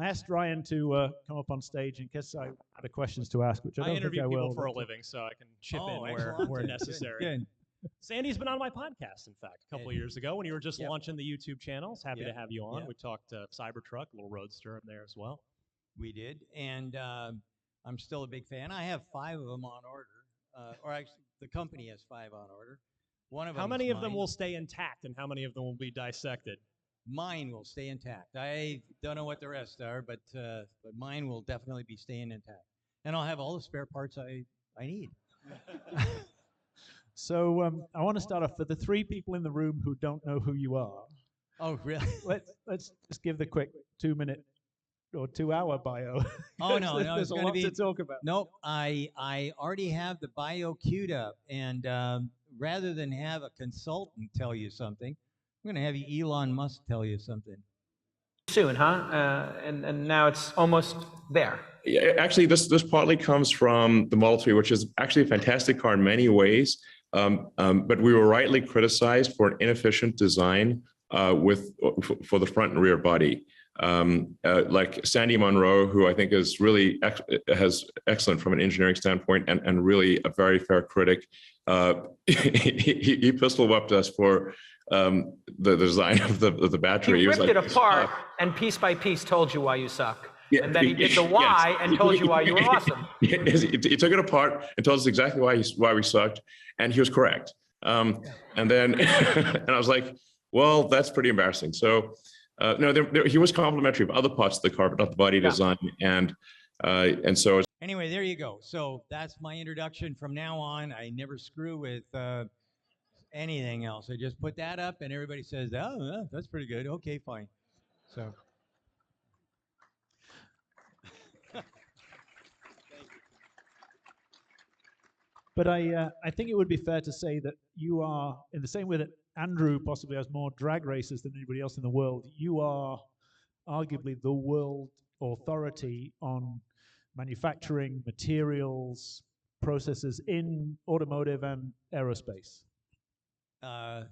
I asked Ryan to come up on stage in case I had questions to ask, which I don't interview think I will. people for a living, so I can chip in where necessary. Good. Sandy's been on my podcast, in fact, a couple of years ago when you were just launching the YouTube channels. Happy to have you on. We talked Cybertruck, a little roadster up there as well. We did, and I'm still a big fan. I have 5 of them on order, or actually, the company has 5 on order. One of them. How many of them will stay intact, and how many of them will be dissected? Mine will stay intact. I don't know what the rest are, but mine will definitely be staying intact, and I'll have all the spare parts I need. So I want to start off for the 3 people in the room who don't know who you are. Oh, really? Let's just give the quick 2-minute or 2-hour bio. Oh no, there's a lot to talk about. Nope, I already have the bio queued up, and rather than have a consultant tell you something, I'm going to have you Elon Musk tell you something. Soon, huh? And now it's almost there. Yeah, actually, this partly comes from the Model 3, which is actually a fantastic car in many ways. But we were rightly criticized for an inefficient design for the front and rear body. Like Sandy Munro, who I think is really has excellent from an engineering standpoint and really a very fair critic, he pistol whipped us for the design of the battery. He ripped it apart and piece by piece told you why you suck. Yeah, and then he did the why and told you why you were awesome. He took it apart and told us exactly why we sucked, and he was correct. And then and I was like, well, that's pretty embarrassing. So no, he was complimentary of other parts of the car, but not the body design. And so anyway, there you go. So that's my introduction. From now on, I never screw with anything else. I just put that up, and everybody says, "Oh, that's pretty good." Okay, fine. So. But I think it would be fair to say that you are, in the same way that Andrew possibly has more drag races than anybody else in the world, you are arguably the world authority on manufacturing, materials, processes in automotive and aerospace. I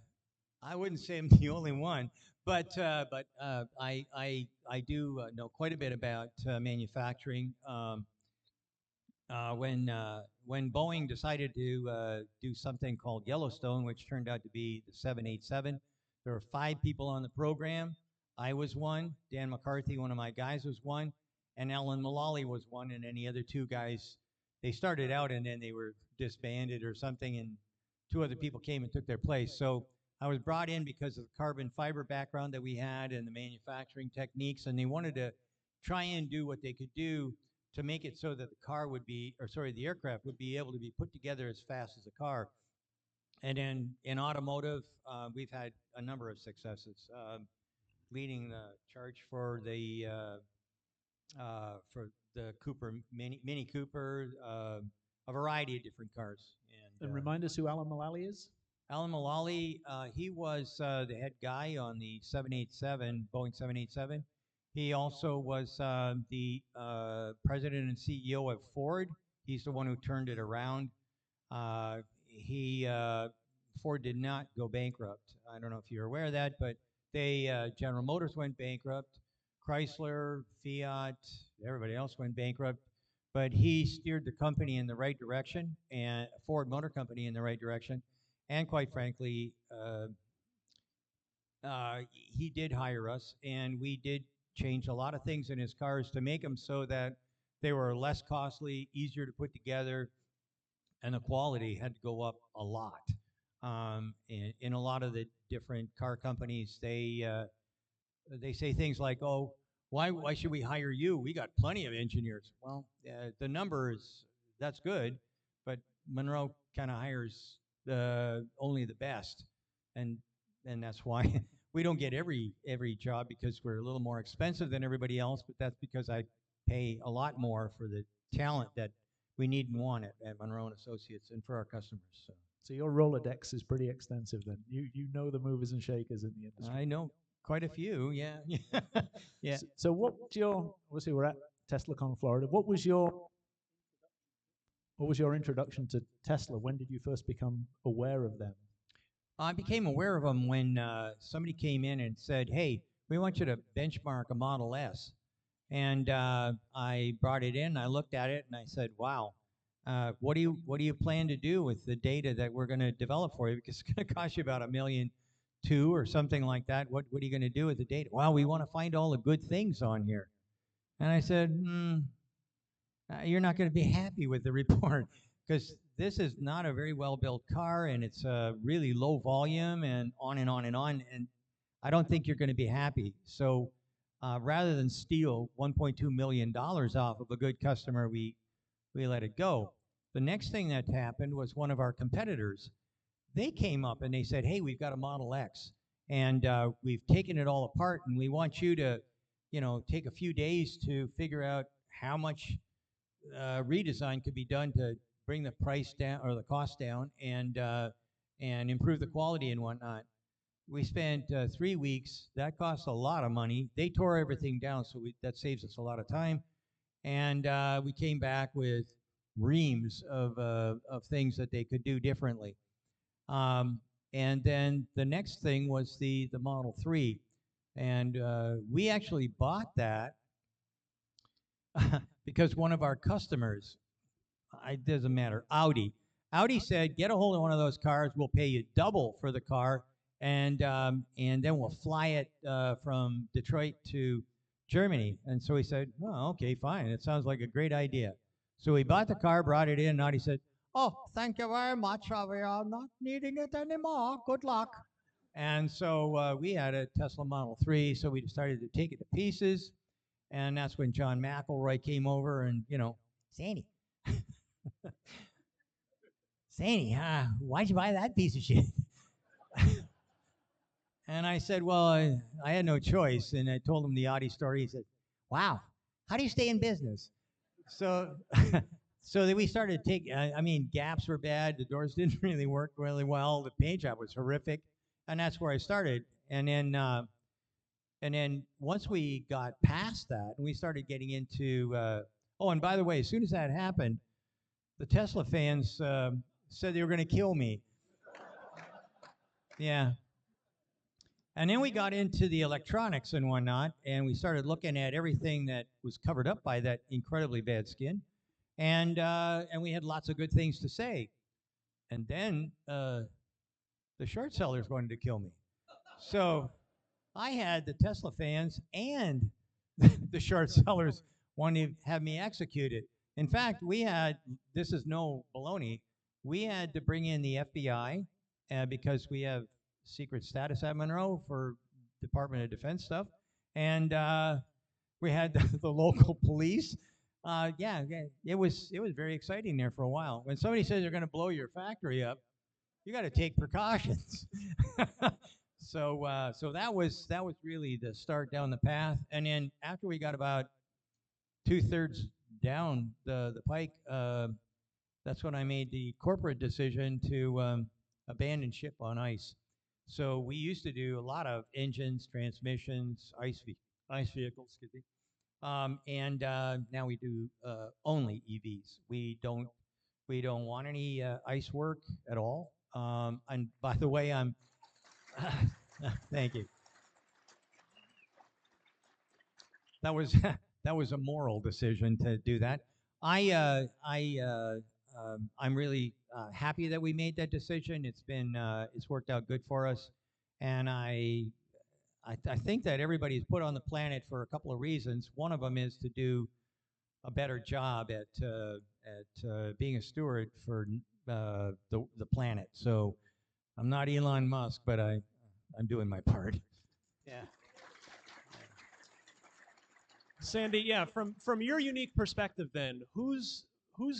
wouldn't say I'm the only one, but I do know quite a bit about manufacturing. When Boeing decided to do something called Yellowstone, which turned out to be the 787, there were 5 people on the program. I was one. Dan McCarthy, one of my guys, was one, and Alan Mullally was one. And then the other 2 guys, they started out and then they were disbanded or something, and 2 other people came and took their place. So I was brought in because of the carbon fiber background that we had and the manufacturing techniques, and they wanted to try and do what they could do to make it so that the aircraft would be able to be put together as fast as a car. And then in automotive, we've had a number of successes, leading the charge for the Cooper Mini Cooper, a variety of different cars. And remind us who Alan Mullally is? Alan Mullally, he was the head guy on the 787, Boeing 787. He also was the president and CEO of Ford. He's the one who turned it around. Ford did not go bankrupt. I don't know if you're aware of that, but General Motors went bankrupt. Chrysler, Fiat, everybody else went bankrupt. But he steered the company in the right direction, and Ford Motor Company in the right direction. And quite frankly, he did hire us, and we did change a lot of things in his cars to make them so that they were less costly, easier to put together, and the quality had to go up a lot. In a lot of the different car companies, they say things like, "Oh, why should we hire you? We got plenty of engineers." Well, the numbers, that's good, but Munro kind of hires only the best, and that's why we don't get every job, because we're a little more expensive than everybody else, but that's because I pay a lot more for the talent that we need and want at Munro and Associates and for our customers. So your Rolodex is pretty extensive then. You know the movers and shakers in the industry. I know quite a few, yeah. Yeah. So what's your, obviously we're at TeslaCon Florida, what was your introduction to Tesla? When did you first become aware of them? I became aware of them when somebody came in and said, "Hey, we want you to benchmark a Model S." And I brought it in. I looked at it and I said, "Wow, what do you plan to do with the data that we're going to develop for you? Because it's going to cost you about $1.2 million or something like that. What are you going to do with the data?" "Well, we want to find all the good things on here." And I said, "You're not going to be happy with the report because this is not a very well built car and it's really low volume and on and on and on. And I don't think you're going to be happy. So rather than steal $1.2 million off of a good customer, we let it go." The next thing that happened was one of our competitors. They came up and they said, "Hey, we've got a Model X and we've taken it all apart and we want you to, take a few days to figure out how much redesign could be done to bring the price down or the cost down and improve the quality and whatnot." We spent 3 weeks. That cost a lot of money. They tore everything down, so that saves us a lot of time. And we came back with reams of things that they could do differently. And then the next thing was the Model 3. And we actually bought that because one of our customers, it doesn't matter, Audi said, "Get a hold of one of those cars. We'll pay you double for the car. And then we'll fly it from Detroit to Germany." And so he said, "Oh, okay, fine. It sounds like a great idea." So we bought the car, brought it in, and Audi said, "Oh, thank you very much. We are not needing it anymore. Good luck." And so we had a Tesla Model 3, so we decided to take it to pieces. And that's when John McElroy came over and, "Sandy, Sandy, why'd you buy that piece of shit?" And I said, "Well, I had no choice." And I told him the Audi story. He said, "Wow, how do you stay in business?" So, so then we started to take, gaps were bad. The doors didn't really work really well. The paint job was horrific. And that's where I started. And then once we got past that, and we started getting into, and by the way, as soon as that happened, the Tesla fans said they were going to kill me. Yeah. And then we got into the electronics and whatnot, and we started looking at everything that was covered up by that incredibly bad skin, and we had lots of good things to say. And then the short sellers wanted to kill me, so I had the Tesla fans and the short sellers wanting to have me executed. In fact, this is no baloney, we had to bring in the FBI because we have secret status at Munro for Department of Defense stuff, and we had the local police. It was very exciting there for a while. When somebody says they're going to blow your factory up, you got to take precautions. So that was really the start down the path. And then after we got about 2/3 down the pike, that's when I made the corporate decision to abandon ship on ice. So we used to do a lot of engines, transmissions, ice vehicles, excuse me. And now we do only EVs. We don't want any ice work at all. And by the way, I'm thank you. That was a moral decision to do that. I'm really happy that we made that decision. It's worked out good for us, and I think that everybody's put on the planet for a couple of reasons. One of them is to do a better job at being a steward for the planet. So I'm not Elon Musk, but I'm doing my part. Yeah. Sandy, yeah, from your unique perspective then, who's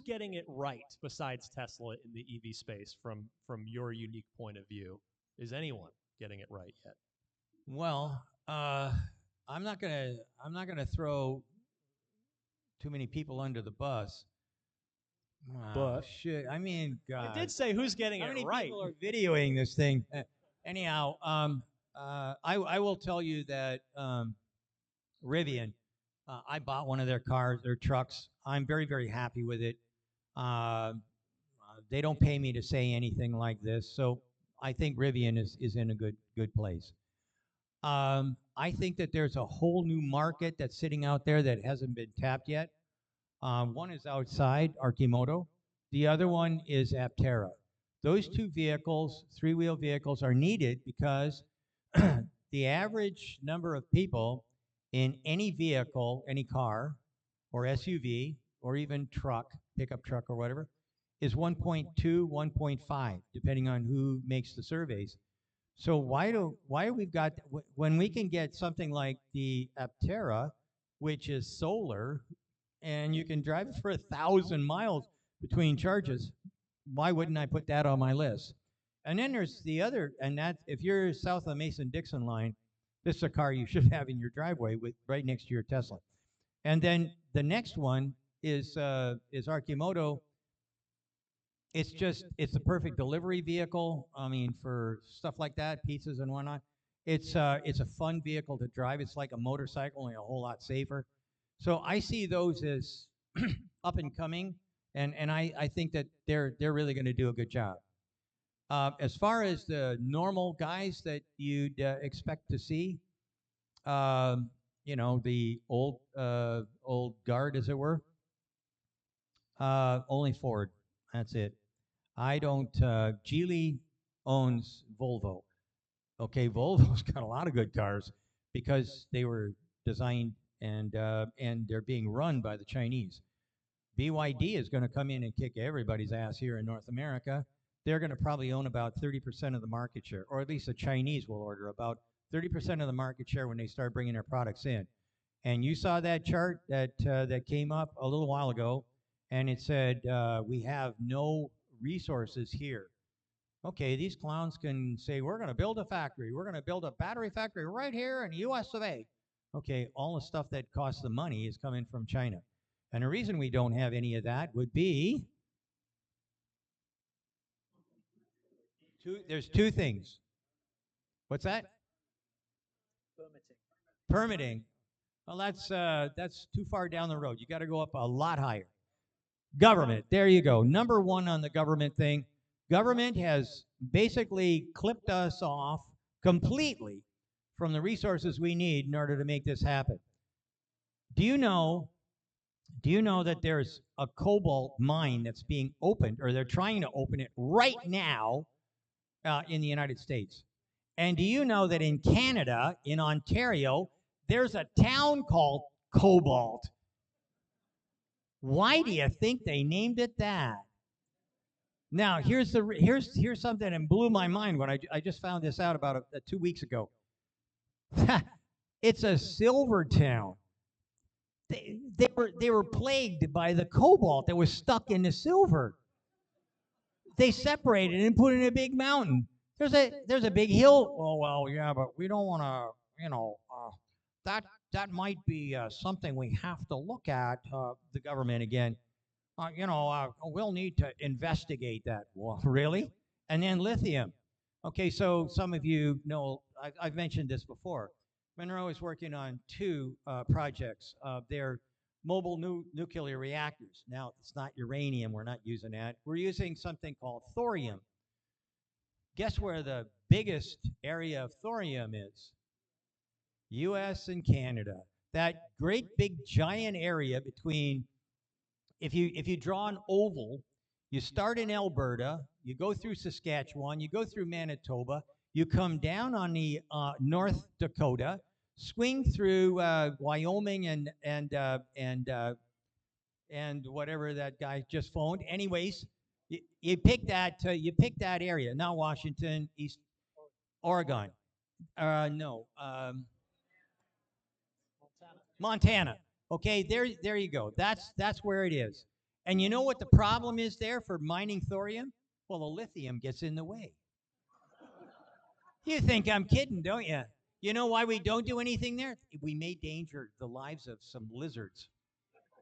getting it right besides Tesla in the EV space from your unique point of view? Is anyone getting it right yet? Well, I'm not gonna throw too many people under the bus. But shit, I mean, God. I did say who's getting How it many right. people are videoing this thing? Anyhow, I will tell you that Rivian, I bought one of their cars, their trucks. I'm very, very happy with it. They don't pay me to say anything like this, so I think Rivian is in a good place. I think that there's a whole new market that's sitting out there that hasn't been tapped yet. One is outside, Arcimoto. The other one is Aptera. Those two vehicles, three-wheel vehicles, are needed because the average number of people in any vehicle, any car, or SUV, or even truck, pickup truck or whatever, is 1.2, 1.5, depending on who makes the surveys. So why we've got, when we can get something like the Aptera, which is solar, and you can drive it for 1,000 miles between charges, why wouldn't I put that on my list? And then there's the other, and that if you're south of the Mason-Dixon line, this is a car you should have in your driveway with right next to your Tesla. And then the next one is Arcimoto. It's the perfect delivery vehicle. I mean, for stuff like that, pizzas and whatnot. It's a fun vehicle to drive. It's like a motorcycle, only a whole lot safer. So I see those as up and coming, and I think that they're really going to do a good job. As far as the normal guys that you'd expect to see, you know, the old guard, as it were, only Ford. That's it. I don't. Geely owns Volvo. Okay, Volvo's got a lot of good cars because they were designed and they're being run by the Chinese. BYD is going to come in and kick everybody's ass here in North America. They're going to probably own about 30% of the market share, or at least the Chinese will order about 30% of the market share when they start bringing their products in. And you saw that chart that came up a little while ago, and it said we have no resources here. Okay, these clowns can say, we're going to build a factory. We're going to build a battery factory right here in the US of A. Okay, all the stuff that costs the money is coming from China. And the reason we don't have any of that would be there's two things. What's that? Permitting. Well, that's too far down the road. You got to go up a lot higher. Government. There you go. Number one on the government thing. Government has basically clipped us off completely from the resources we need in order to make this happen. Do you know that there's a cobalt mine that's being opened, or they're trying to open it right now in the United States? And do you know that in Canada, in Ontario, there's a town called Cobalt? Why do you think they named it that? Now, here's something that blew my mind when I just found this out about 2 weeks ago. It's a silver town. They were plagued by the cobalt that was stuck in the silver. They separated it and put it in a big mountain. There's a big hill. Oh well, yeah, but we don't want to. You know, that might be something we have to look at. The government again. You know, we'll need to investigate that. Well, really? And then lithium. Okay, so some of you know I've mentioned this before. Munro is working on two projects. They're mobile nuclear reactors. Now, it's not uranium. We're not using that. We're using something called thorium. Guess where the biggest area of thorium is? U.S. and Canada. That great big giant area between, if you draw an oval, you start in Alberta, you go through Saskatchewan, you go through Manitoba, you come down on the North Dakota, swing through Wyoming and whatever that guy just phoned. Anyways, you pick that area. Not Washington, East Oregon. No. Montana. Okay, there you go. That's where it is. And you know what the problem is there for mining thorium? Well, the lithium gets in the way. You think I'm kidding, don't you? You know why we don't do anything there? We may endanger the lives of some lizards.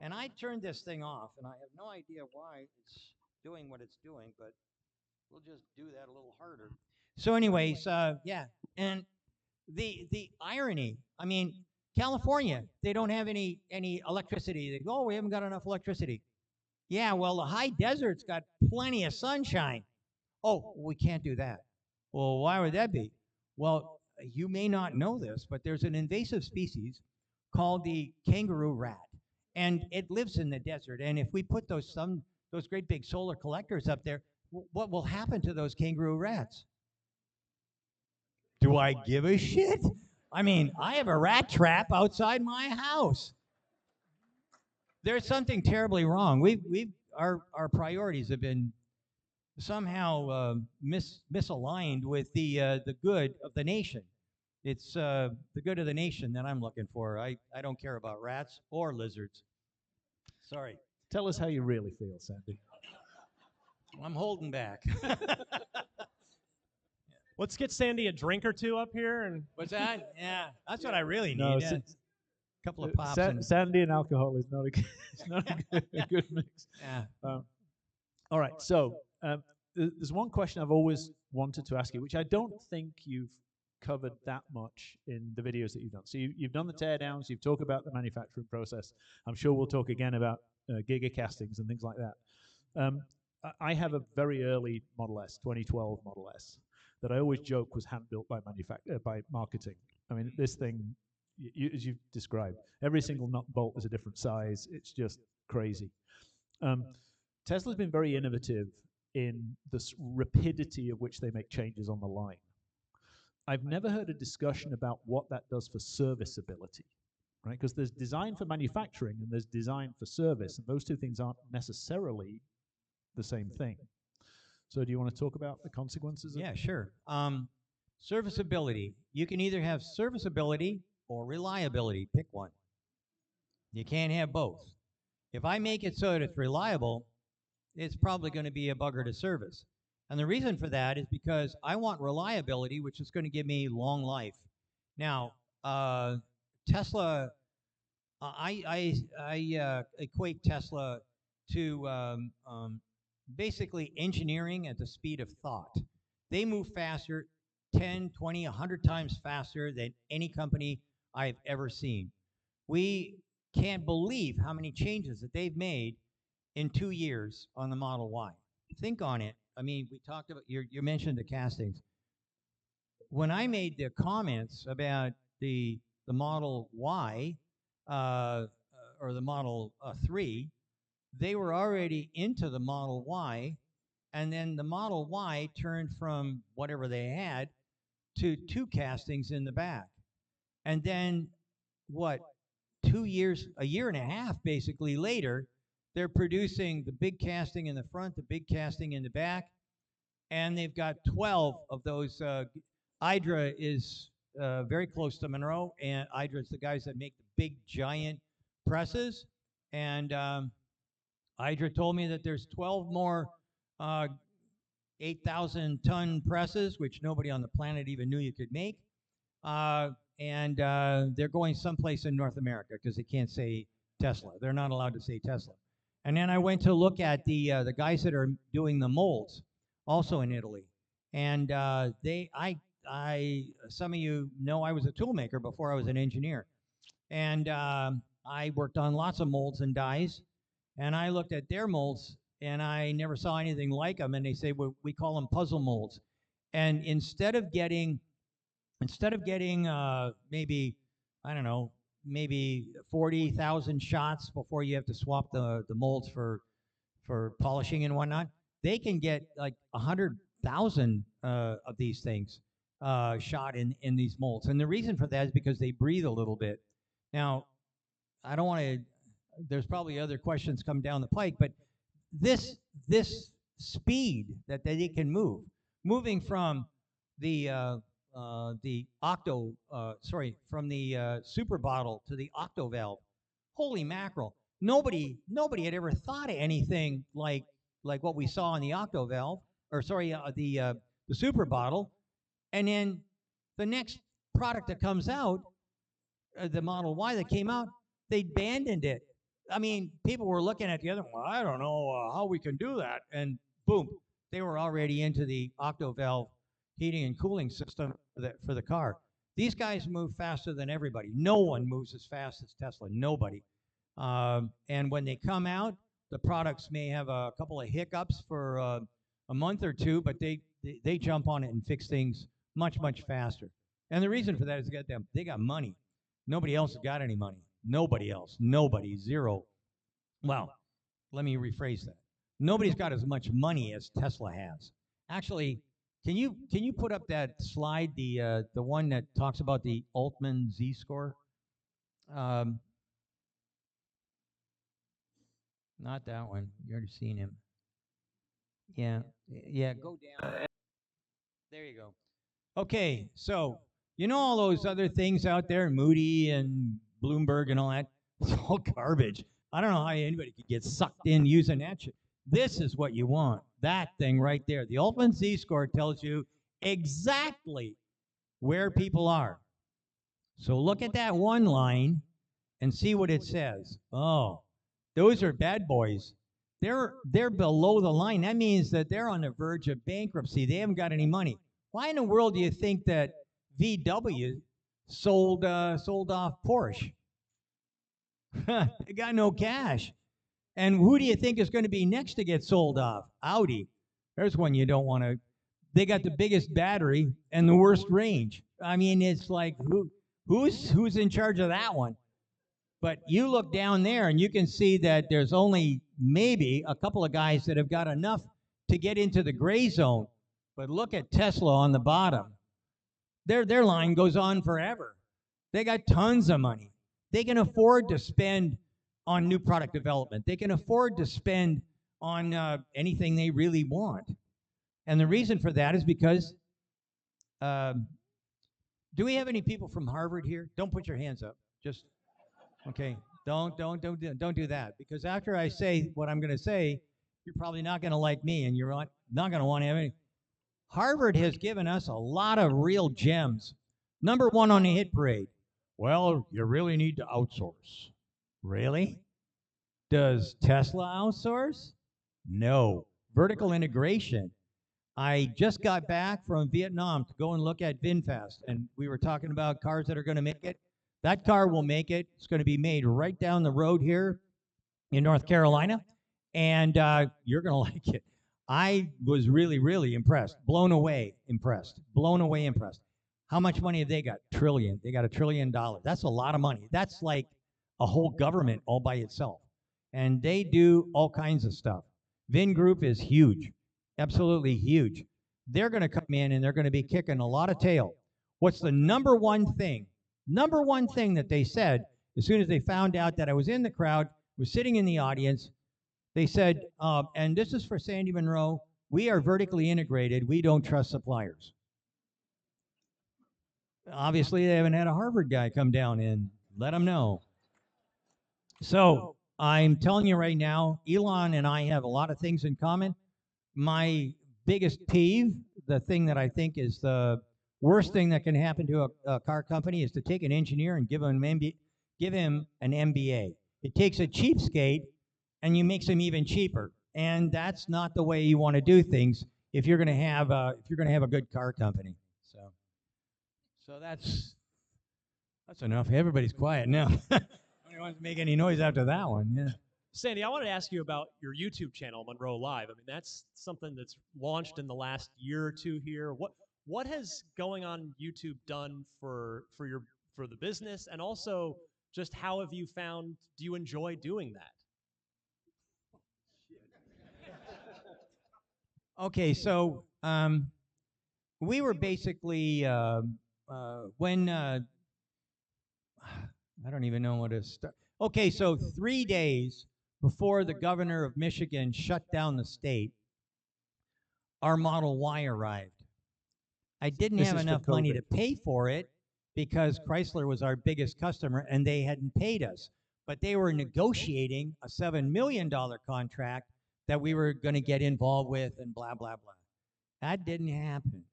And I turned this thing off, and I have no idea why it's doing what it's doing, but we'll just do that a little harder. So anyways, yeah. And the irony, I mean, California, they don't have any electricity. They go, oh, we haven't got enough electricity. Yeah, well, the high desert's got plenty of sunshine. Oh, we can't do that. Well, why would that be? Well, you may not know this, but there's an invasive species called the kangaroo rat, and it lives in the desert. And if we put those great big solar collectors up there, what will happen to those kangaroo rats? Do I give a shit? I mean, I have a rat trap outside my house. There's something terribly wrong. Our priorities have been somehow misaligned with the good of the nation. It's the good of the nation that I'm looking for. I don't care about rats or lizards. Sorry. Tell us how you really feel, Sandy. I'm holding back. Let's get Sandy a drink or two up here. And What's that? Yeah, that's what I really need. No, yeah. A couple of pops. Sandy and alcohol is not a good mix. Yeah. All right, so there's one question I've always wanted to ask you, which I don't think you've covered that much in the videos that you've done. So you've done the teardowns, you've talked about the manufacturing process. I'm sure we'll talk again about giga castings and things like that. I have a very early Model S, 2012 Model S, that I always joke was hand-built by marketing. I mean, this thing, as you've described, every single nut bolt is a different size. It's just crazy. Tesla's been very innovative in the rapidity of which they make changes on the line. I've never heard a discussion about what that does for serviceability, right? Because there's design for manufacturing and there's design for service, and those two things aren't necessarily the same thing. So do you want to talk about the consequences of Yeah, sure. Serviceability. You can either have serviceability or reliability. Pick one. You can't have both. If I make it so that it's reliable, it's probably going to be a bugger to service. And the reason for that is because I want reliability, which is going to give me long life. Now, Tesla, I equate Tesla to basically engineering at the speed of thought. They move faster, 10, 20, 100 times faster than any company I've ever seen. We can't believe how many changes that they've made in 2 years on the Model Y. Think on it. I mean, we talked about, you mentioned the castings. When I made the comments about the Model Y or the Model 3, they were already into the Model Y, and then the Model Y turned from whatever they had to 2 castings in the back. And then, what, 2 years, a year and a half basically later, they're producing the big casting in the front, the big casting in the back, and they've got 12 of those. Idra is very close to Munro, and Idra is the guys that make the big, giant presses. And Idra told me that there's 12 more 8,000-ton presses, which nobody on the planet even knew you could make. And they're going someplace in North America because they can't say Tesla. They're not allowed to say Tesla. And then I went to look at the guys that are doing the molds, also in Italy. And some of you know I was a tool maker before I was an engineer. And I worked on lots of molds and dies. And I looked at their molds, and I never saw anything like them. And they say, well, we call them puzzle molds. And instead of getting maybe, I don't know, maybe 40,000 shots before you have to swap the molds for polishing and whatnot, they can get like 100,000 of these things shot in these molds. And the reason for that is because they breathe a little bit. Now, I don't want to, there's probably other questions come down the pike, but this speed that they can move, moving from the super bottle to the octo valve. Holy mackerel. Nobody had ever thought of anything like what we saw in the octo valve, or sorry, the super bottle. And then the next product that comes out, the Model Y that came out, they abandoned it. I mean, people were looking at the other one, well, I don't know how we can do that. And boom, they were already into the octo valve heating and cooling system for the car. These guys move faster than everybody. No one moves as fast as Tesla, nobody. And when they come out, the products may have a couple of hiccups for a month or two, but they jump on it and fix things much, much faster. And the reason for that is they got money. Nobody else has got any money. Nobody else. Nobody. Zero. Well, let me rephrase that. Nobody's got as much money as Tesla has. Actually, can you put up that slide, the one that talks about the Altman Z-score? Not that one. You already seen him. Yeah, yeah. Go down. There you go. Okay, so you know all those other things out there, Moody and Bloomberg and all that. It's all garbage. I don't know how anybody could get sucked in using that shit. This is what you want. That thing right there. The Altman Z-score tells you exactly where people are. So look at that one line and see what it says. Oh, those are bad boys. They're below the line. That means that they're on the verge of bankruptcy. They haven't got any money. Why in the world do you think that VW sold off Porsche? They got no cash. And who do you think is going to be next to get sold off? Audi. There's one you don't want to. They got the biggest battery and the worst range. I mean, it's like who's in charge of that one? But you look down there and you can see that there's only maybe a couple of guys that have got enough to get into the gray zone. But look at Tesla on the bottom. Their line goes on forever. They got tons of money. They can afford to spend on new product development. They can afford to spend on anything they really want. And the reason for that is because, do we have any people from Harvard here? Don't put your hands up. Just, okay. Don't do that. Because after I say what I'm going to say, you're probably not going to like me, and you're not going to want to have any. Harvard has given us a lot of real gems. Number one on the hit parade. Well, you really need to outsource. Really? Does Tesla outsource? No. Vertical integration. I just got back from Vietnam to go and look at VinFast, and we were talking about cars that are going to make it. That car will make it. It's going to be made right down the road here in North Carolina, and you're going to like it. I was really, really impressed. Blown away impressed. Blown away impressed. How much money have they got? Trillion. They got $1 trillion. That's a lot of money. That's like a whole government all by itself. And they do all kinds of stuff. Vin Group is huge. Absolutely huge. They're going to come in and they're going to be kicking a lot of tail. What's the number one thing? Number one thing that they said as soon as they found out that I was in the crowd, was sitting in the audience, they said, and this is for Sandy Munro, we are vertically integrated. We don't trust suppliers. Obviously, they haven't had a Harvard guy come down and let them know. So I'm telling you right now, Elon and I have a lot of things in common. My biggest peeve, the thing that I think is the worst thing that can happen to a car company, is to take an engineer and give him an MBA. It takes a cheapskate and you makes him even cheaper. And that's not the way you want to do things if you're going to have a good car company. So that's enough. Everybody's quiet now. Nobody wants to make any noise after that one. Yeah. Sandy, I wanted to ask you about your YouTube channel, Munro Live. I mean, that's something that's launched in the last year or two here. What has going on YouTube done for the business, and also just how have you found? Do you enjoy doing that? Okay, so we were basically when I don't even know what to start. Okay, so 3 days before the governor of Michigan shut down the state, our Model Y arrived. I didn't have enough money to pay for it because Chrysler was our biggest customer and they hadn't paid us. But they were negotiating a $7 million contract that we were going to get involved with and blah, blah, blah. That didn't happen.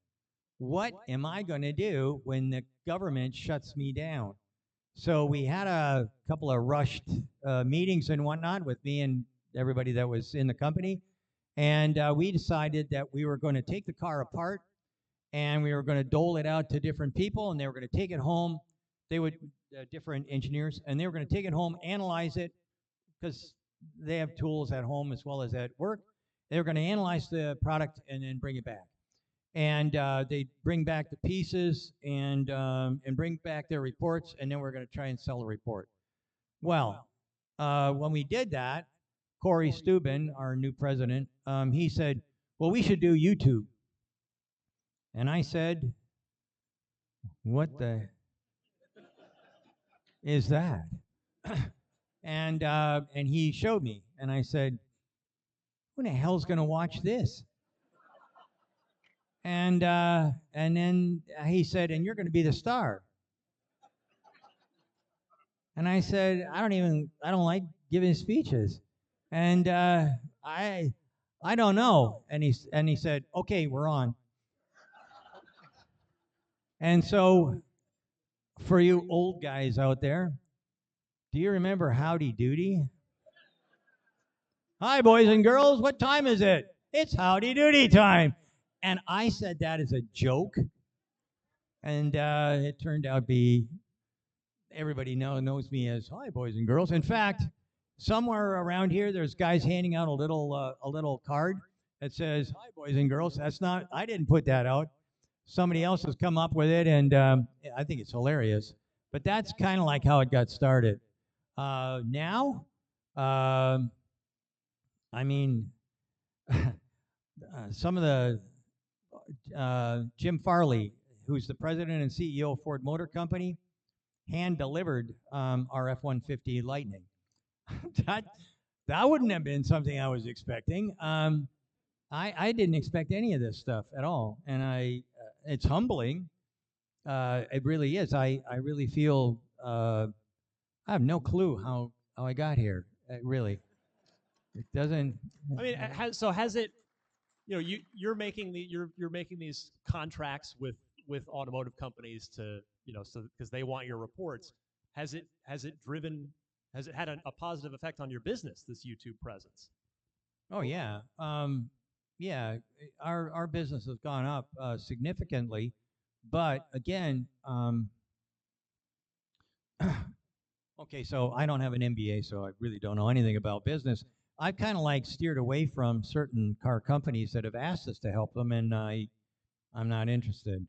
What am I going to do when the government shuts me down? So we had a couple of rushed meetings and whatnot with me and everybody that was in the company. And we decided that we were going to take the car apart and we were going to dole it out to different people, and they were going to take it home. They would, different engineers, and they were going to take it home, analyze it, because they have tools at home as well as at work. They were going to analyze the product and then bring it back. and they bring back the pieces and bring back their reports, and then we're going to try and sell a report. Well, when we did that, Corey Steuben, our new president, he said, well, we should do YouTube. And I said, what the is that? And he showed me, and I said, who the hell's going to watch this? And then he said, and you're going to be the star. And I said, I don't like giving speeches. And I don't know. And he said, okay, we're on. And so for you old guys out there, do you remember Howdy Doody? Hi, boys and girls, what time is it? It's Howdy Doody time. And I said that as a joke. And it turned out to be, everybody knows me as hi, boys and girls. In fact, somewhere around here, there's guys handing out a little card that says, hi, boys and girls. That's not, I didn't put that out. Somebody else has come up with it, and I think it's hilarious. But that's kind of like how it got started. Now, I mean, some of the, Jim Farley, who's the president and CEO of Ford Motor Company, hand-delivered our F-150 Lightning. that wouldn't have been something I was expecting. I didn't expect any of this stuff at all, and it's humbling. It really is. I really feel I have no clue how I got here. Really, it doesn't. I mean, has it? You know, you're making these contracts with automotive companies to, you know, so because they want your reports. Has it had a positive effect on your business, this YouTube presence? Oh yeah. Yeah, our business has gone up significantly, but again, okay, so I don't have an MBA, so I really don't know anything about business. I've kind of like steered away from certain car companies that have asked us to help them, and I'm not interested.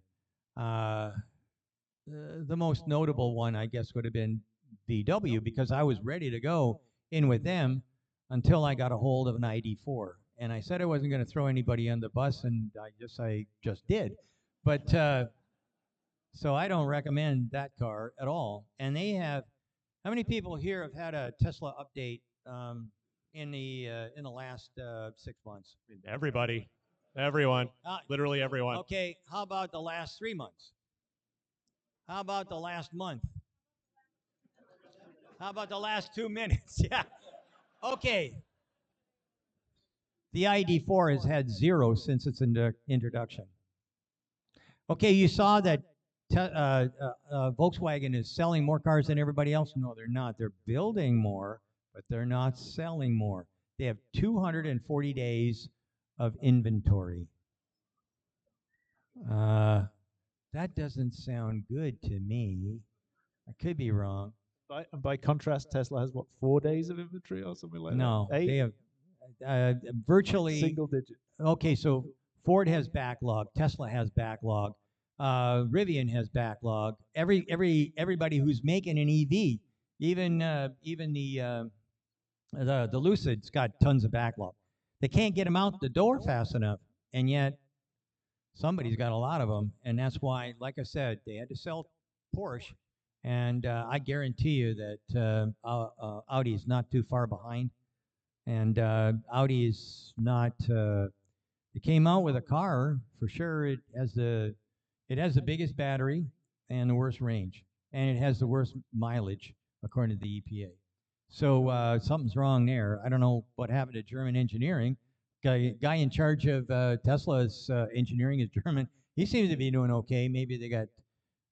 The most notable one, I guess, would have been VW, because I was ready to go in with them until I got a hold of an ID4. And I said I wasn't going to throw anybody on the bus, and I just did. But so I don't recommend that car at all. And they have, how many people here have had a Tesla update in the last 6 months? Everybody, everyone, literally everyone. Okay, how about the last 3 months? How about the last month? How about the last 2 minutes? Yeah. Okay. The ID4 has had 0 since its introduction. Okay, you saw that Volkswagen is selling more cars than everybody else. No, they're not. They're building more, but they're not selling more. They have 240 days of inventory. That doesn't sound good to me. I could be wrong. By contrast, Tesla has, what, 4 days of inventory or something like that? No, 8? they have virtually single digit. Okay, so Ford has backlog, Tesla has backlog, Rivian has backlog. Everybody who's making an EV, even the Lucid's got tons of backlog. They can't get them out the door fast enough, and yet somebody's got a lot of them, and that's why, like I said, they had to sell Porsche, and I guarantee you that Audi's not too far behind. And Audi is not. It came out with a car for sure. It has the biggest battery and the worst range, and it has the worst mileage according to the EPA. So something's wrong there. I don't know what happened to German engineering. Guy in charge of Tesla's engineering is German. He seems to be doing okay. Maybe they got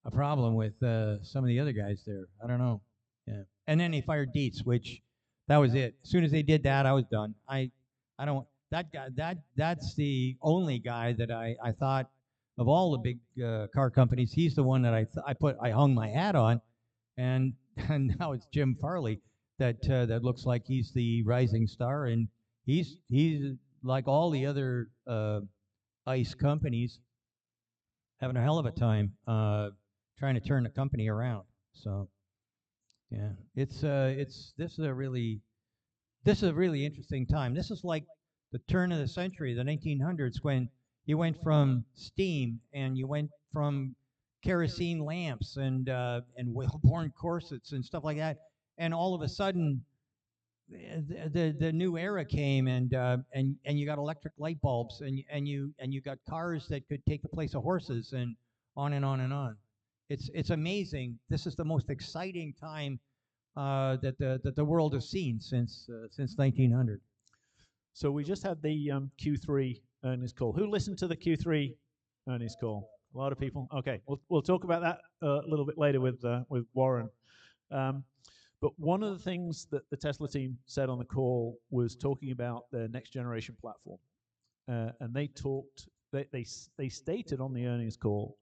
a problem with some of the other guys there. I don't know. Yeah. And then they fired Dietz, which. That was it. As soon as they did that, I was done. I don't, that guy, that's the only guy that I thought of all the big car companies. He's the one that I hung my hat on, and now it's Jim Farley that looks like he's the rising star, and he's like all the other ICE companies. having a hell of a time trying to turn the company around. So, yeah, this is a really interesting time. This is like the turn of the century, the 1900s, when you went from steam and you went from kerosene lamps and whale-borne corsets and stuff like that, and all of a sudden the new era came, and you got electric light bulbs, and you got cars that could take the place of horses, and on and on and on. It's amazing. This is the most exciting time that the world has seen since 1900. So we just had the Q3 earnings call. Who listened to the Q3 earnings call? A lot of people. Okay, we'll talk about that a little bit later with Warren. But one of the things that the Tesla team said on the call was talking about their next generation platform, and they stated on the earnings call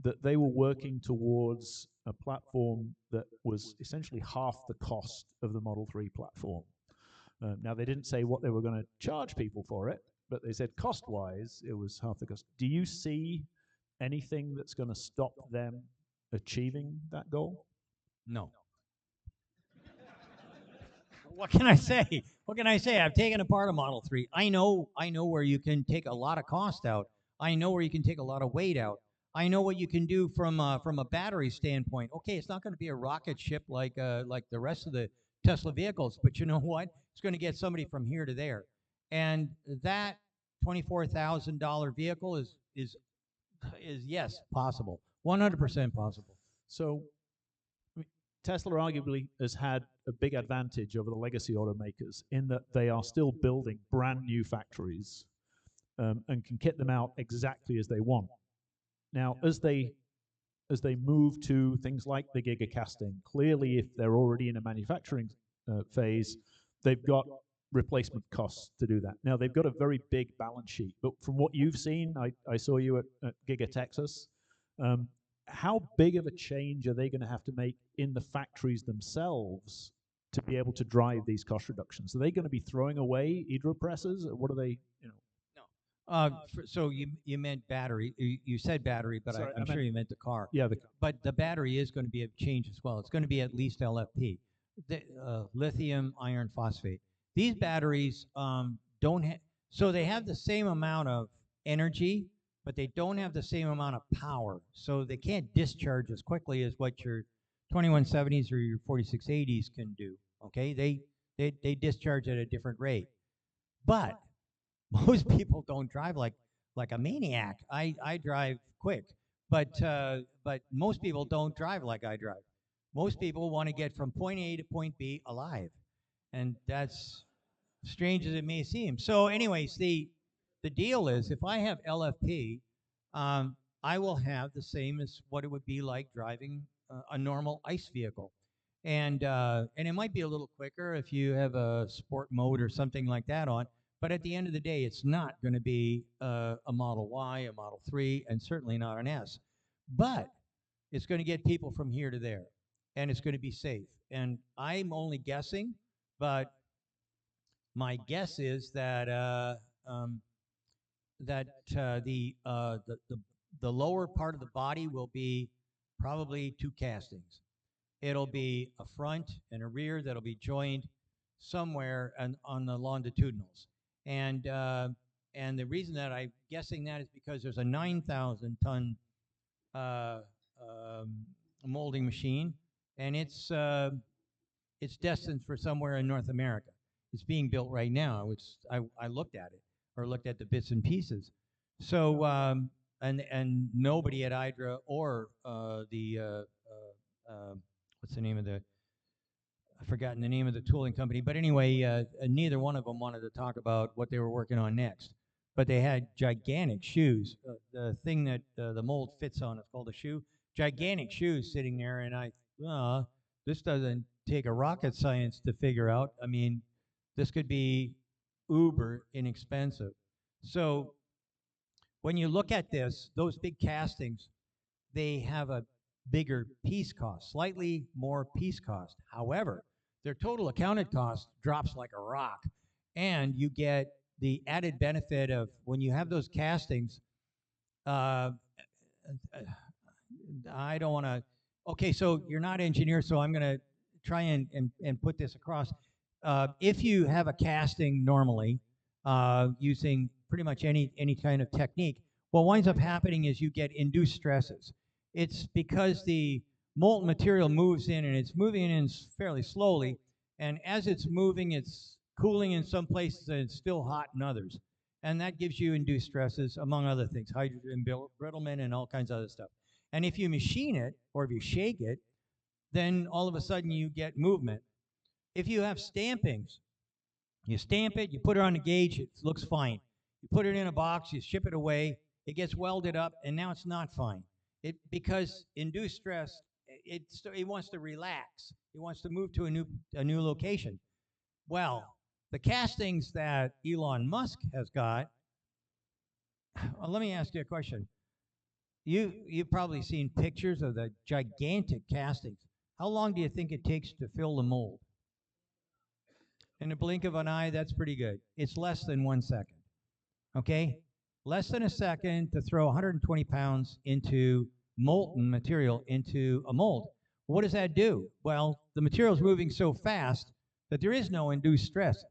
that they were working towards a platform that was essentially half the cost of the Model 3 platform. Now, they didn't say what they were going to charge people for it, but they said cost-wise, it was half the cost. Do you see anything that's going to stop them achieving that goal? No. What can I say? What can I say? I've taken apart a Model 3. I know where you can take a lot of cost out. I know where you can take a lot of weight out. I know what you can do from a battery standpoint. Okay, it's not going to be a rocket ship like the rest of the Tesla vehicles, but you know what? It's going to get somebody from here to there. And that $24,000 vehicle is yes, possible. 100% possible. So Tesla arguably has had a big advantage over the legacy automakers in that they are still building brand new factories and can kit them out exactly as they want. Now, as they move to things like the gigacasting, clearly if they're already in a manufacturing phase, they've got replacement costs to do that. Now, they've got a very big balance sheet, but from what you've seen, I saw you at Giga Texas, how big of a change are they going to have to make in the factories themselves to be able to drive these cost reductions? Are they going to be throwing away hydro presses? Or what are they, No. So you meant battery. You said battery, but Sorry, I'm sure you meant the car. Yeah. But the battery is going to be a change as well. It's going to be at least LFP, lithium iron phosphate. These batteries don't have, so they have the same amount of energy, but they don't have the same amount of power. So they can't discharge as quickly as what your 2170s or your 4680s can do. Okay, they discharge at a different rate. But most people don't drive like a maniac. I drive quick, but most people don't drive like I drive. Most people want to get from point A to point B alive, and that's strange as it may seem. So, anyways, the deal is, if I have LFP, I will have the same as what it would be like driving a normal ICE vehicle, and it might be a little quicker if you have a sport mode or something like that on. But at the end of the day, it's not going to be a Model Y, a Model 3, and certainly not an S. But it's going to get people from here to there, and it's going to be safe. And I'm only guessing, but my guess is that the lower part of the body will be probably two castings. It'll be a front and a rear that'll be joined somewhere on the longitudinals. And the reason that I'm guessing that is because there's a 9,000-ton molding machine, and it's destined for somewhere in North America. It's being built right now. I looked at it, or looked at the bits and pieces. So and nobody at Hydra or what's the name of I've forgotten the name of the tooling company, but anyway, neither one of them wanted to talk about what they were working on next. But they had gigantic shoes. The thing that the mold fits on is called a shoe. Gigantic shoes sitting there, and this doesn't take a rocket science to figure out. I mean, this could be uber inexpensive. So when you look at this, those big castings, they have a bigger piece cost, slightly more piece cost. However, their total accounted cost drops like a rock, and you get the added benefit of, when you have those castings, I don't want to. Okay, so you're not engineer, so I'm going to try and put this across. If you have a casting normally using pretty much any kind of technique, what winds up happening is you get induced stresses. It's because the molten material moves in, and it's moving in fairly slowly, and as it's moving, it's cooling in some places and it's still hot in others. And that gives you induced stresses, among other things, hydrogen brittlement and all kinds of other stuff. And if you machine it, or if you shake it, then all of a sudden you get movement. If you have stampings, you stamp it, you put it on the gauge, it looks fine. You put it in a box, you ship it away, it gets welded up, and now it's not fine. Because induced stress, it wants to relax. It wants to move to a new location. Well, the castings that Elon Musk has got, let me ask you a question. You've probably seen pictures of the gigantic castings. How long do you think it takes to fill the mold? In the blink of an eye, that's pretty good. It's less than 1 second, okay? Less than a second to throw 120 pounds into molten material into a mold. What does that do? Well, the material is moving so fast that there is no induced stress.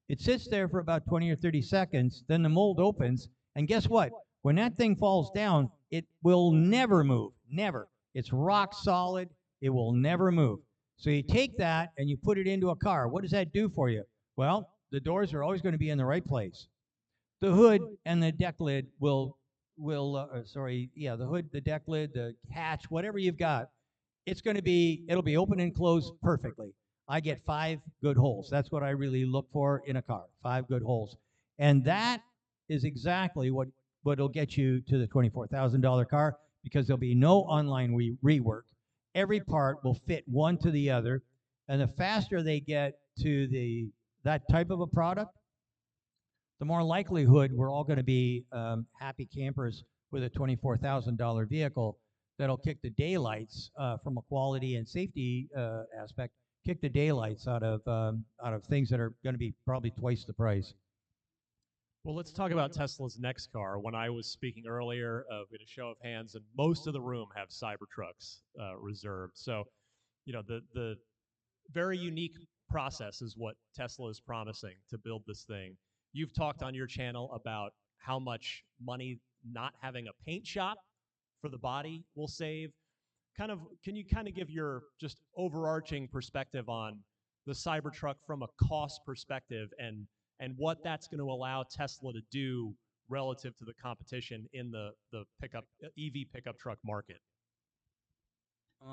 It sits there for about 20 or 30 seconds, then the mold opens, and guess what? When that thing falls down, it will never move, never. It's rock solid, it will never move. So you take that and you put it into a car. What does that do for you? Well, the doors are always going to be in the right place. The hood and the deck lid the hood, the deck lid, the hatch, whatever you've got, it'll be open and closed perfectly. I get 5 good holes. That's what I really look for in a car, 5 good holes. And that is exactly what'll get you to the $24,000 car, because there'll be no online rework. Every part will fit one to the other, and the faster they get to that type of a product, the more likelihood we're all going to be happy campers with a $24,000 vehicle that'll kick the daylights from a quality and safety aspect, kick the daylights out of things that are going to be probably twice the price. Well, let's talk about Tesla's next car. When I was speaking earlier, we had a show of hands, and most of the room have Cybertrucks reserved. So, the very unique process is what Tesla is promising to build this thing. You've talked on your channel about how much money not having a paint shop for the body will save. Can you give your just overarching perspective on the Cybertruck from a cost perspective and what that's going to allow Tesla to do relative to the competition in the EV pickup truck market?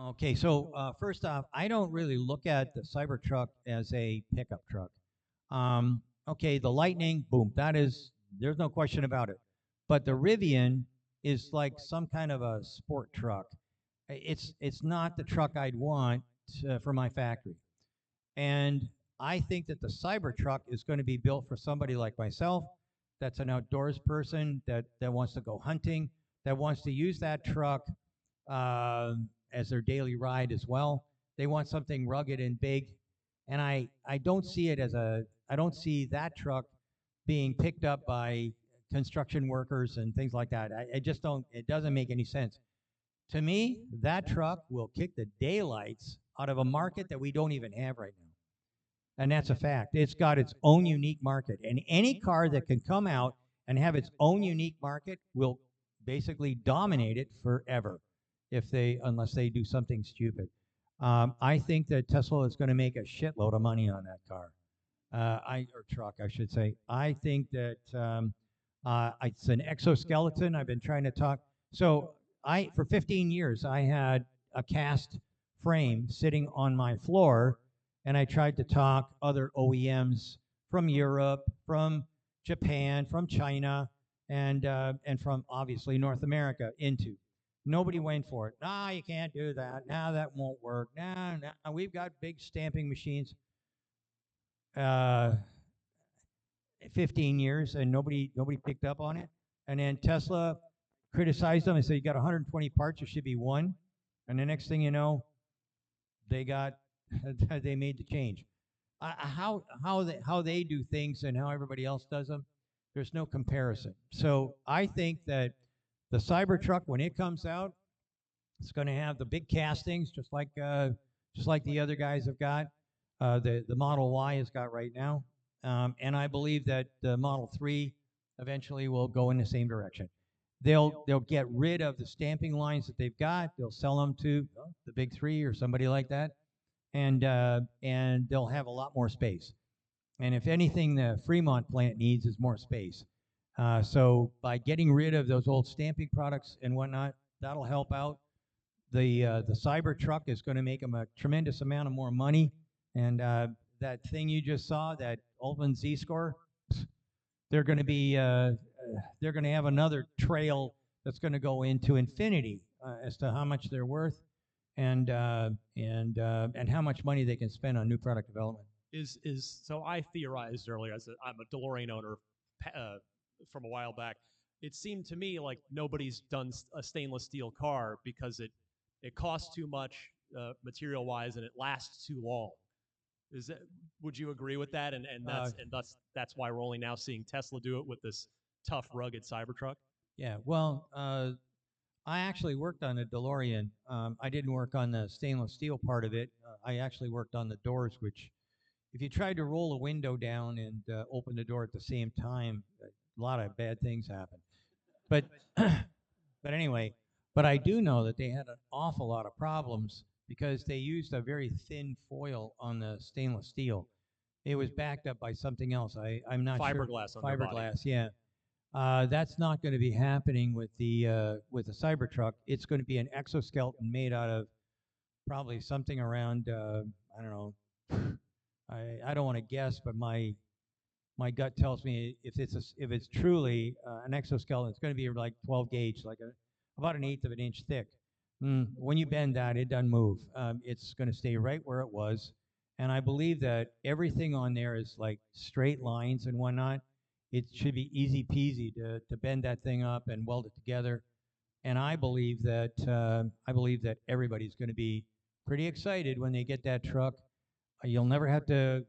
Okay, so first off, I don't really look at the Cybertruck as a pickup truck. Okay, the Lightning, boom, there's no question about it. But the Rivian is like some kind of a sport truck. It's not the truck I'd want for my factory. And I think that the Cybertruck is going to be built for somebody like myself, that's an outdoors person, that wants to go hunting, that wants to use that truck as their daily ride as well. They want something rugged and big. And I don't see it I don't see that truck being picked up by construction workers and things like that. It doesn't make any sense. To me, that truck will kick the daylights out of a market that we don't even have right now. And that's a fact. It's got its own unique market. And any car that can come out and have its own unique market will basically dominate it forever, unless they do something stupid. I think that Tesla is going to make a shitload of money on that car. Or truck, I should say. I think that it's an exoskeleton. I've been trying to talk. So for 15 years, I had a cast frame sitting on my floor, and I tried to talk other OEMs from Europe, from Japan, from China, and from obviously North America into. Nobody went for it. Nah, you can't do that. Nah, that won't work. Nah, we've got big stamping machines. 15 years, and nobody picked up on it. And then Tesla criticized them and said, you got 120 parts, there should be one. And the next thing you know, they made the change. How they do things and how everybody else does them, there's no comparison. So I think that The Cybertruck, when it comes out, it's going to have the big castings, just like the other guys have got. The Model Y has got right now, and I believe that the Model 3 eventually will go in the same direction. They'll get rid of the stamping lines that they've got. They'll sell them to the big three or somebody like that, and they'll have a lot more space. And if anything, the Fremont plant needs is more space. So by getting rid of those old stamping products and whatnot, that'll help out. The Cybertruck is going to make them a tremendous amount of more money. And that thing you just saw, that Ultimate Z-Score, they're going to be they're going to have another trail that's going to go into infinity as to how much they're worth and how much money they can spend on new product development. So I theorized earlier, I'm a DeLorean owner from a while back. It seemed to me like nobody's done a stainless steel car because it costs too much material-wise and it lasts too long. Would you agree with that? And that's why we're only now seeing Tesla do it with this tough, rugged Cybertruck? Yeah, well, I actually worked on a DeLorean. I didn't work on the stainless steel part of it. I actually worked on the doors, which if you tried to roll a window down and open the door at the same time, a lot of bad things happen. But but anyway, but I do know that they had an awful lot of problems because they used a very thin foil on the stainless steel. It was backed up by something else. I'm not sure. Fiberglass. Fiberglass, yeah. That's not going to be happening with the Cybertruck. It's going to be an exoskeleton made out of probably something around I don't know. I don't want to guess, but my gut tells me if it's truly an exoskeleton, it's going to be like 12 gauge, like about 1/8 of an inch thick. When you bend that, it doesn't move. It's going to stay right where it was. And I believe that everything on there is like straight lines and whatnot. It should be easy peasy to bend that thing up and weld it together. And I believe that everybody's going to be pretty excited when they get that truck. You'll never have to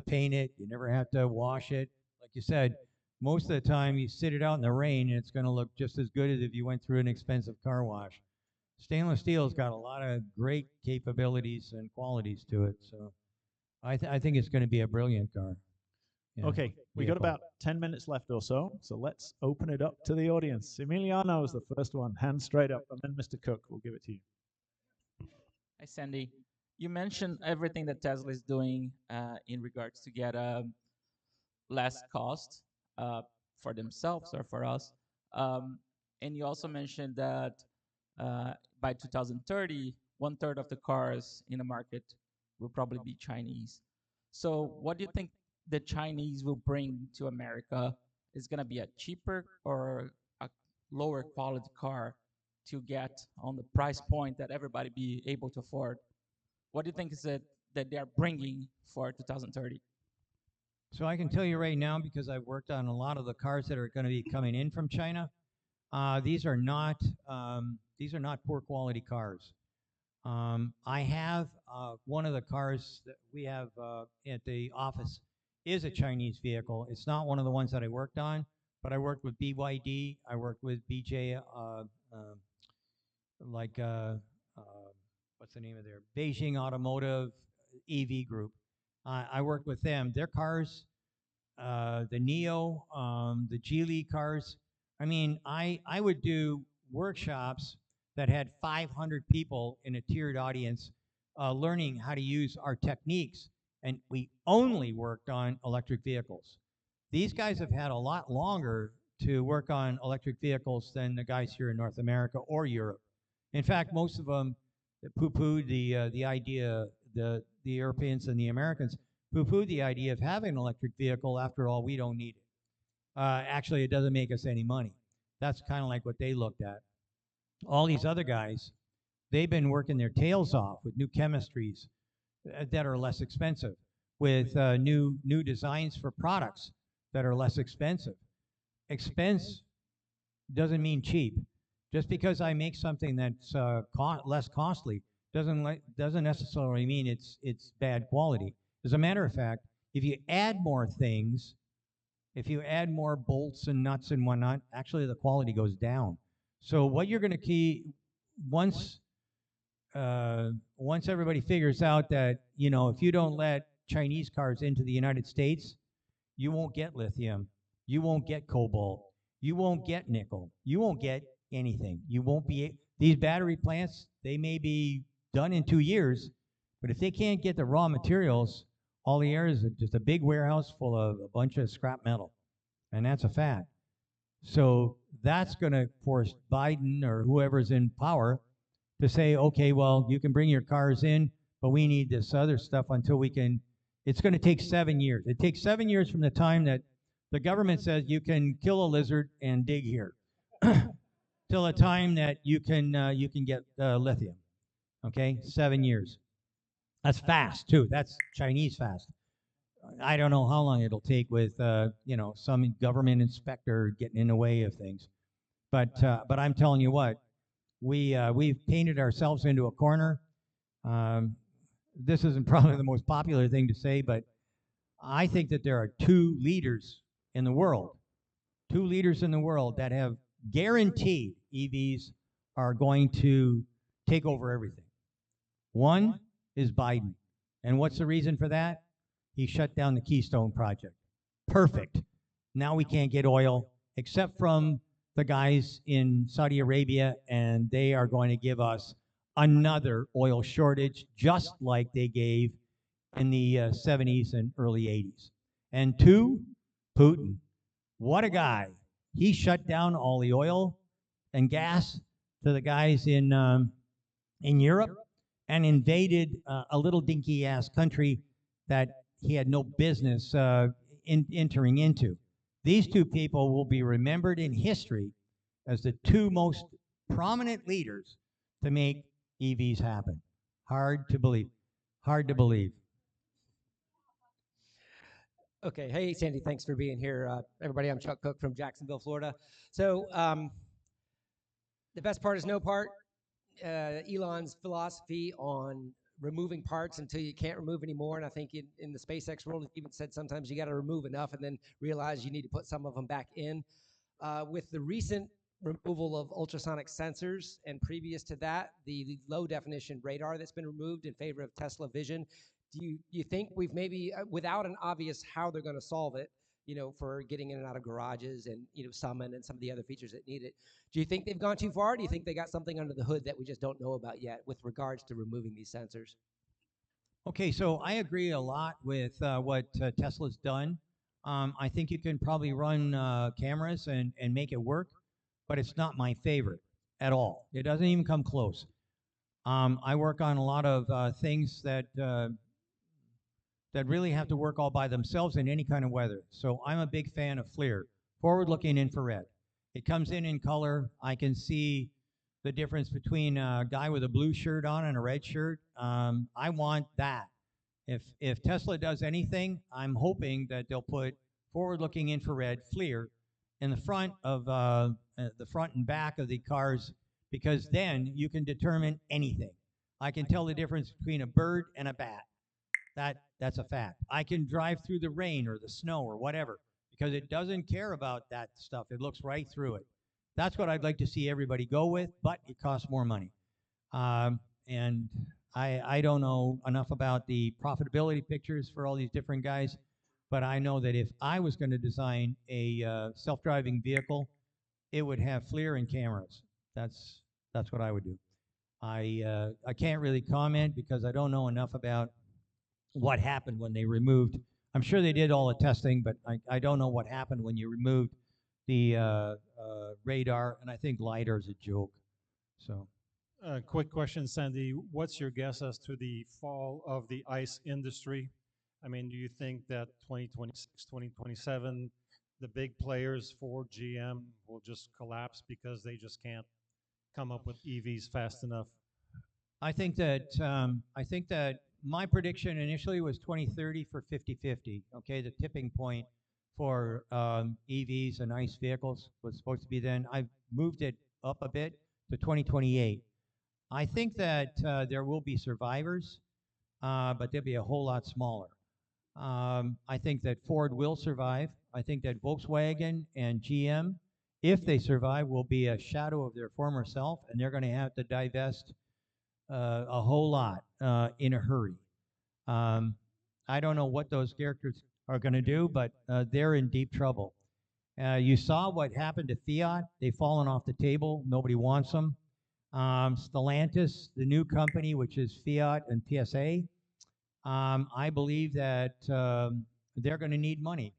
paint it. You never have to wash it. Like you said, most of the time you sit it out in the rain and it's going to look just as good as if you went through an expensive car wash. Stainless steel's got a lot of great capabilities and qualities to it. So I think it's going to be a brilliant car. Yeah. Okay, we got about 10 minutes left or so, so let's open it up to the audience. Emiliano is the first one, hand straight up, and then Mr. Cook will give it to you. Hi, Sandy. You mentioned everything that Tesla is doing in regards to get less cost for themselves or for us. And you also mentioned that by 2030, 1/3 of the cars in the market will probably be Chinese. So what do you think the Chinese will bring to America? Is going to be a cheaper or a lower quality car to get on the price point that everybody be able to afford? What do you think is it that they are bringing for 2030? So I can tell you right now, because I've worked on a lot of the cars that are going to be coming in from China. These are not poor quality cars. I have one of the cars that we have at the office is a Chinese vehicle. It's not one of the ones that I worked on, but I worked with BYD. I worked with BJ, what's the name of their Beijing Automotive EV Group. I worked with them. Their cars, the Neo, the Geely cars. I mean, I would do workshops that had 500 people in a tiered audience learning how to use our techniques. And we only worked on electric vehicles. These guys have had a lot longer to work on electric vehicles than the guys here in North America or Europe. In fact, most of them poo-pooed the idea, the Europeans and the Americans poo-pooed the idea of having an electric vehicle. After all, we don't need it. Actually, it doesn't make us any money. That's kind of like what they looked at. All these other guys, they've been working their tails off with new chemistries that are less expensive, with new designs for products that are less expensive. Expense doesn't mean cheap. Just because I make something that's less costly doesn't necessarily mean it's bad quality. As a matter of fact, if you add more things, if you add more bolts and nuts and whatnot, actually the quality goes down. So what you're going to key once once everybody figures out that, you know, if you don't let Chinese cars into the United States, you won't get lithium, you won't get cobalt, you won't get nickel, you won't get anything. You won't be, these battery plants, they may be done in 2 years, but if they can't get the raw materials, all the air is just a big warehouse full of a bunch of scrap metal. And that's a fact. So that's going to force Biden or whoever's in power to say, okay, well, you can bring your cars in, but we need this other stuff until we can. It's going to take 7 years. It takes 7 years from the time that the government says you can kill a lizard and dig here till the time that you can get lithium. Okay, 7 years. That's fast too. That's Chinese fast. I don't know how long it'll take with you know, some government inspector getting in the way of things, but I'm telling you what, we've painted ourselves into a corner. This isn't probably the most popular thing to say, but I think that there are two leaders in the world that have guaranteed EVs are going to take over everything. One is Biden, and what's the reason for that? He shut down the Keystone Project. Perfect. Now we can't get oil except from the guys in Saudi Arabia, and they are going to give us another oil shortage just like they gave in the 70s and early 80s. And two, Putin. What a guy. He shut down all the oil and gas to the guys in Europe and invaded a little dinky-ass country that he had no business entering into. These two people will be remembered in history as the two most prominent leaders to make EVs happen. Hard to believe. Hard to believe. Okay. Hey, Sandy, thanks for being here. Everybody, I'm Chuck Cook from Jacksonville, Florida. So the best part is no part. Elon's philosophy on removing parts until you can't remove anymore. And I think in the SpaceX world, it even said sometimes you got to remove enough and then realize you need to put some of them back in. With the recent removal of ultrasonic sensors and previous to that, the low definition radar that's been removed in favor of Tesla Vision, do you think we've maybe, without an obvious how they're going to solve it, you know, for getting in and out of garages and, you know, Summon and some of the other features that need it, do you think they've gone too far? Or do you think they got something under the hood that we just don't know about yet with regards to removing these sensors? Okay, so I agree a lot with what Tesla's done. I think you can probably run cameras and make it work, but it's not my favorite at all. It doesn't even come close. I work on a lot of things that really have to work all by themselves in any kind of weather. So I'm a big fan of FLIR, forward-looking infrared. It comes in color. I can see the difference between a guy with a blue shirt on and a red shirt. I want that. If Tesla does anything, I'm hoping that they'll put forward-looking infrared FLIR in the front of the front and back of the cars, because then you can determine anything. I can tell the difference between a bird and a bat. That's a fact. I can drive through the rain or the snow or whatever, because it doesn't care about that stuff. It looks right through it. That's what I'd like to see everybody go with, but it costs more money. And I don't know enough about the profitability pictures for all these different guys, but I know that if I was going to design a self-driving vehicle, it would have FLIR and cameras. That's what I would do. I can't really comment because I don't know enough about what happened when they removed. I'm sure they did all the testing, but I don't know what happened when you removed the radar, and I think LiDAR is a joke. So, quick question, Sandy. What's your guess as to the fall of the ICE industry? I mean, do you think that 2026, 2027, the big players, Ford, GM, will just collapse because they just can't come up with EVs fast enough? I think that my prediction initially was 2030 for 50-50. Okay, the tipping point for EVs and ICE vehicles was supposed to be then. I've moved it up a bit to 2028. I think that there will be survivors, but they'll be a whole lot smaller. I think that Ford will survive. I think that Volkswagen and GM if they survive, will be a shadow of their former self, and they're going to have to divest a whole lot in a hurry. I don't know what those characters are going to do, but they're in deep trouble. You saw what happened to Fiat. They've fallen off the table. Nobody wants them. Stellantis, the new company, which is Fiat and PSA, I believe that they're going to need money.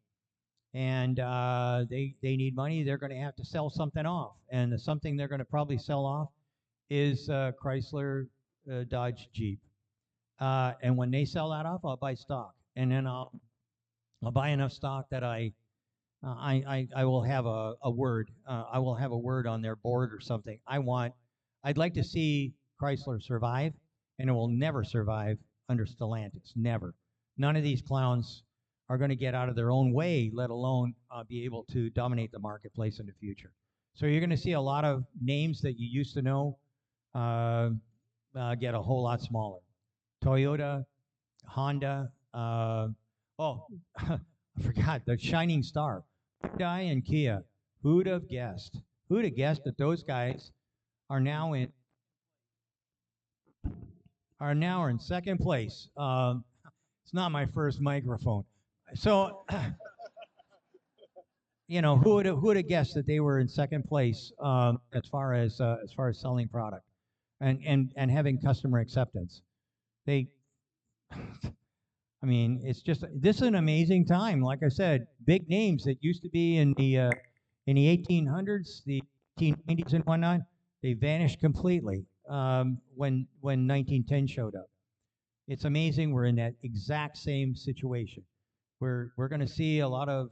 And they need money. They're going to have to sell something off. And the something they're going to probably sell off is Chrysler, Dodge, Jeep. And when they sell that off, I'll buy stock. And then I'll buy enough stock that I will have a word. I will have a word on their board or something. I'd like to see Chrysler survive, and it will never survive under Stellantis. Never. None of these clowns are going to get out of their own way, let alone be able to dominate the marketplace in the future. So you're going to see a lot of names that you used to know get a whole lot smaller. Toyota, Honda, oh, I forgot, the shining star, Hyundai and Kia. Who'd have guessed? Who'd have guessed that those guys are now in second place? It's not my first microphone. So, you know, who would have guessed that they were in second place as far as selling product and having customer acceptance? I mean, this is an amazing time. Like I said, big names that used to be in the 1800s, the 1890s and whatnot, they vanished completely when 1910 showed up. It's amazing. We're in that exact same situation. We're going to see a lot of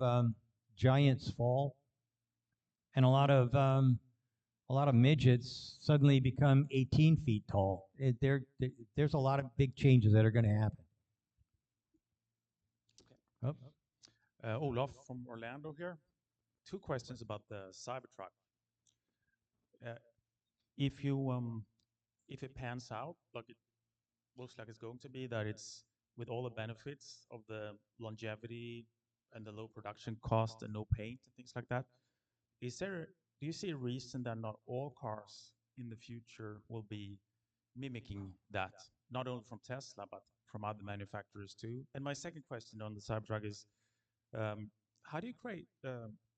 giants fall, and a lot of midgets suddenly become 18 feet tall. There's a lot of big changes that are going to happen. Olaf from Orlando here. 2 questions about the Cybertruck. If it pans out like it looks like it's going to be, that it's with all the benefits of the longevity and the low production cost and no paint and things like that, do you see a reason that not all cars in the future will be mimicking that, not only from Tesla but from other manufacturers too? And my second question on the Cybertruck is, how do you create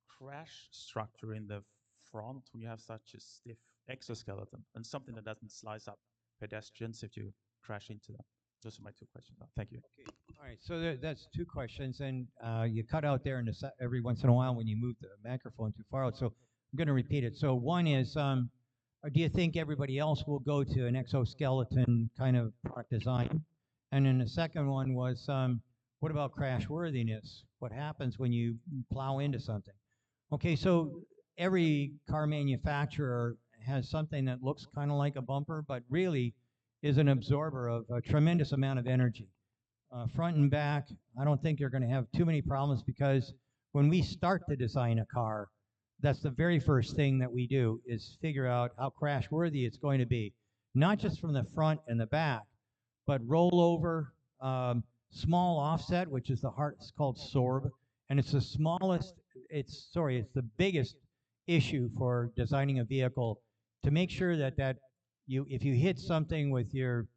crash structure in the front when you have such a stiff exoskeleton and something that doesn't slice up pedestrians if you crash into them? Those are my 2 questions. Thank you. Okay. All right. So that's 2 questions, and you cut out there every once in a while when you move the microphone too far out. So I'm going to repeat it. So one is, do you think everybody else will go to an exoskeleton kind of product design? And then the second one was, what about crash worthiness? What happens when you plow into something? Okay, so every car manufacturer has something that looks kind of like a bumper, but really is an absorber of a tremendous amount of energy. Front and back, I don't think you're going to have too many problems, because when we start to design a car, that's the very first thing that we do, is figure out how crash worthy it's going to be. Not just from the front and the back, but rollover, small offset, which is it's called SORB, and it's the smallest, it's the biggest issue for designing a vehicle, to make sure that if you hit something with your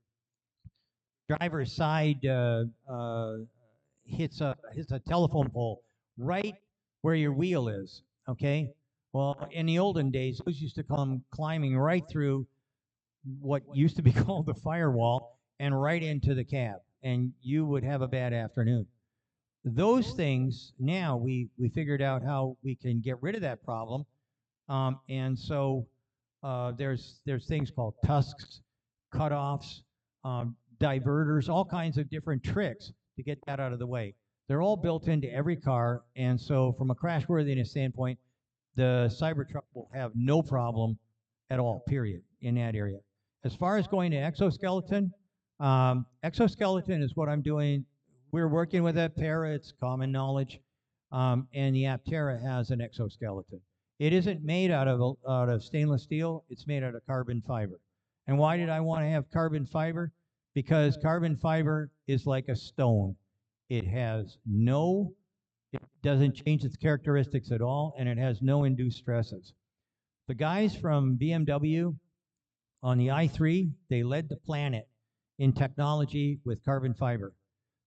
driver's side, hits a telephone pole right where your wheel is, okay? Well, in the olden days, those used to come climbing right through what used to be called the firewall and right into the cab, and you would have a bad afternoon. Those things, now we figured out how we can get rid of that problem, and so there's things called tusks, cutoffs, diverters, all kinds of different tricks to get that out of the way. They're all built into every car, and so from a crashworthiness standpoint, the Cybertruck will have no problem at all, period, in that area. As far as going to exoskeleton, exoskeleton is what I'm doing. We're working with Aptera, it's common knowledge, and the Aptera has an exoskeleton. It isn't made out of stainless steel, it's made out of carbon fiber. And why did I want to have carbon fiber? Because carbon fiber is like a stone. It has no It doesn't change its characteristics at all, and it has no induced stresses. The guys from BMW on the i3, they led the planet in technology with carbon fiber.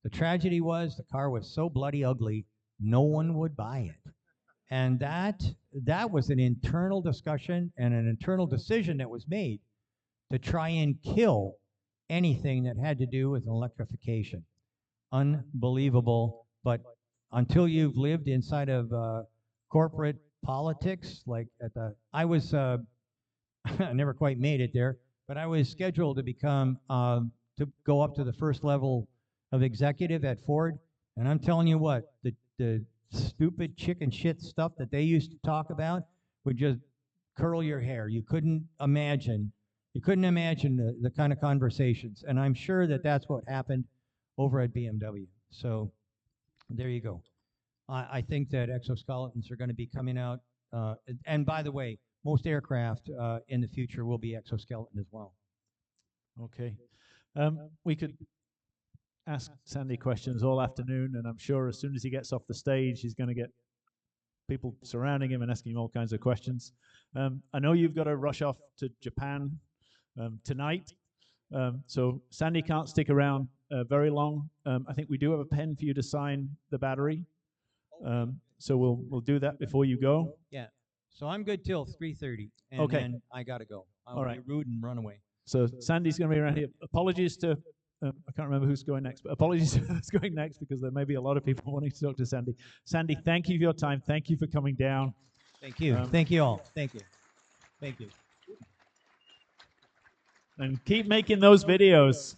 The tragedy was the car was so bloody ugly, no one would buy it. And that was an internal discussion and an internal decision that was made to try and kill anything that had to do with electrification. Unbelievable, but until you've lived inside of corporate politics, like I was, I never quite made it there, but I was scheduled to become, to go up to the first level of executive at Ford, and I'm telling you what, the stupid chicken shit stuff that they used to talk about would just curl your hair. You couldn't imagine the kind of conversations, and I'm sure that that's what happened over at BMW. So there you go. I think that exoskeletons are going to be coming out, and by the way, most aircraft in the future will be exoskeleton as well. Okay. We could ask Sandy questions all afternoon, and I'm sure as soon as he gets off the stage, he's going to get people surrounding him and asking him all kinds of questions. I know you've got to rush off to Japan tonight, so Sandy can't stick around very long. I think we do have a pen for you to sign the battery, so we'll do that before you go. Yeah. So I'm good till 3:30, and Okay. then I gotta go. I'll All right. be rude and run away. So Sandy's going to be around here. Apologies to, I can't remember who's going next, but apologies to who's going next because there may be a lot of people wanting to talk to Sandy. Sandy, thank you for your time. Thank you for coming down. Thank you. Thank you all. Thank you. Thank you. And keep making those videos.